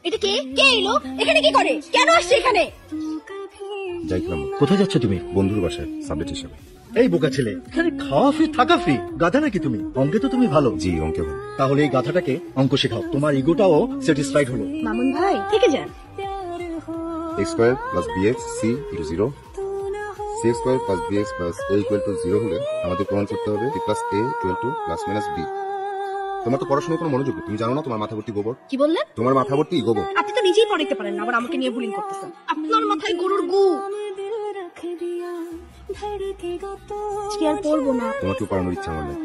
এটা কে? কে এলো? এখানে কি করে? কেন আসছে এখানে? যাইলাম। কোথায় যাচ্ছ তুমি? বন্ধুর বাসায় সাবজেক্ট হিসেবে। এই বোকা ছেলে, এখানে খাওয়া ফ্রি থাকা ফ্রি। গাধা নাকি তুমি? অঙ্কে তো তুমি ভালো। জি অঙ্কে ভালো। তাহলে এই গাধাটাকে অঙ্ক শেখাও, তোমার ইগোটাও স্যাটিসফাইড হলো। মামুন ভাই থেকে যান। x square plus bx c equal 0 c square plus bx plus a equal to 0 হলে আমাদের প্রমাণ করতে হবে c plus a equal to plus minus b। তোমার তো পড়াশোনায় কোনো মনোযোগ নেই, তুমি জানো না তোমার মাথা ভর্তি গোবর। কি বললেন? তোমার মাথা ভর্তি গোবর। আপনি তো নিজেই পড়াইতে পারেন না, আবার আমাকে নিয়ে বুলিং করতেছেন। আপনার মাথায় গরুর গু। আজকে আর পড়বো না। তোমাকে পড়ানোর ইচ্ছা আমার নেই।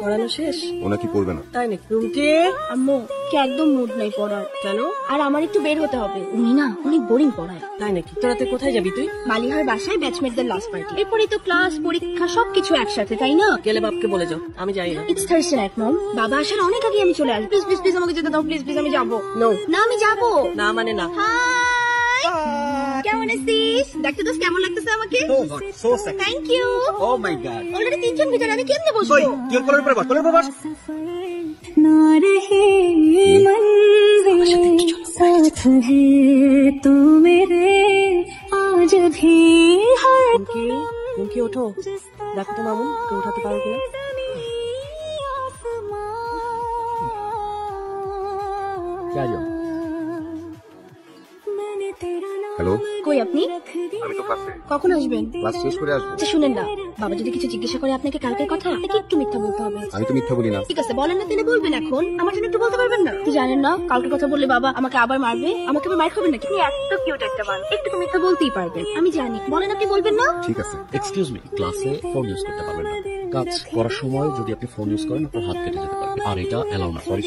পড়ানো শেষ? ওনা কি পড়বে না? তাই নাকি? রুমকে আম্মু কে একদম মুড নাই পড়ার। কেন? আর আমার একটু বের হতে হবে। উনি না অনেক বোরিং পড়ায়। তাই নাকি? তোরা তুই কোথায় যাবি তুই? মালিহার বাসায় ব্যাচমেটদের লাস্ট পার্টি, এরপরেই তো ক্লাস পরীক্ষা সবকিছু একসাথে, তাই না? গেলে বাপকে বলে যাও, আমি যাই না। ইটস থার্সডে নাইট মম। বাবা আসার অনেক আগে আমি চলে আসবো। প্লিজ প্লিজ প্লিজ আমাকে যেতে দাও, প্লিজ প্লিজ আমি যাবো। নো। না আমি যাবো। না মানে না। হাই কেমন আছিস? দেখতে তো কেমন লাগতেছে আমাকে? So sexy. Thank you. Oh my god. Already তিনজন ভিতরে, আমি কেমনে বসবো? ওই কি কোলের উপরে বস, কোলের উপরে বস। ना रहे मंजिल साथ है तू मेरे आज भी हर রুমকি, রুমকি ওঠো, দেখো তো মামুন কে উঠাতে পারো কিনা। হ্যালো, কই আপনি? আমি তো ক্লাসে। কখন আসবেন? ক্লাস শেষ করে আসবো। আচ্ছা শুনেন না, বাবা যদি কিছু জিজ্ঞাসা করে আপনাকে কালকের কথা, আপনাকে একটু মিথ্যা বলতে হবে। আমি তো মিথ্যা বলি না। ঠিক আছে বলেন না, তাহলে বলবেন এখন। আমার জন্য একটু বলতে পারবেন না? আপনি জানেন না কালকের কথা বললে বাবা আমাকে আবার মারবে, আমাকে আবার মার খাবেন নাকি? আপনি এত কিউট একটা বান, একটু তো মিথ্যা বলতেই পারবেন। আমি জানি, বলেন আপনি বলবেন না? ঠিক আছে। এক্সকিউজ মি, ক্লাসে ফোন ইউজ করতে পারবেন না। কাজ করার সময় যদি আপনি ফোন ইউজ করেন আপনার হাত কেটে যেতে পারে, আর এটা অ্যালাউ না। সরি।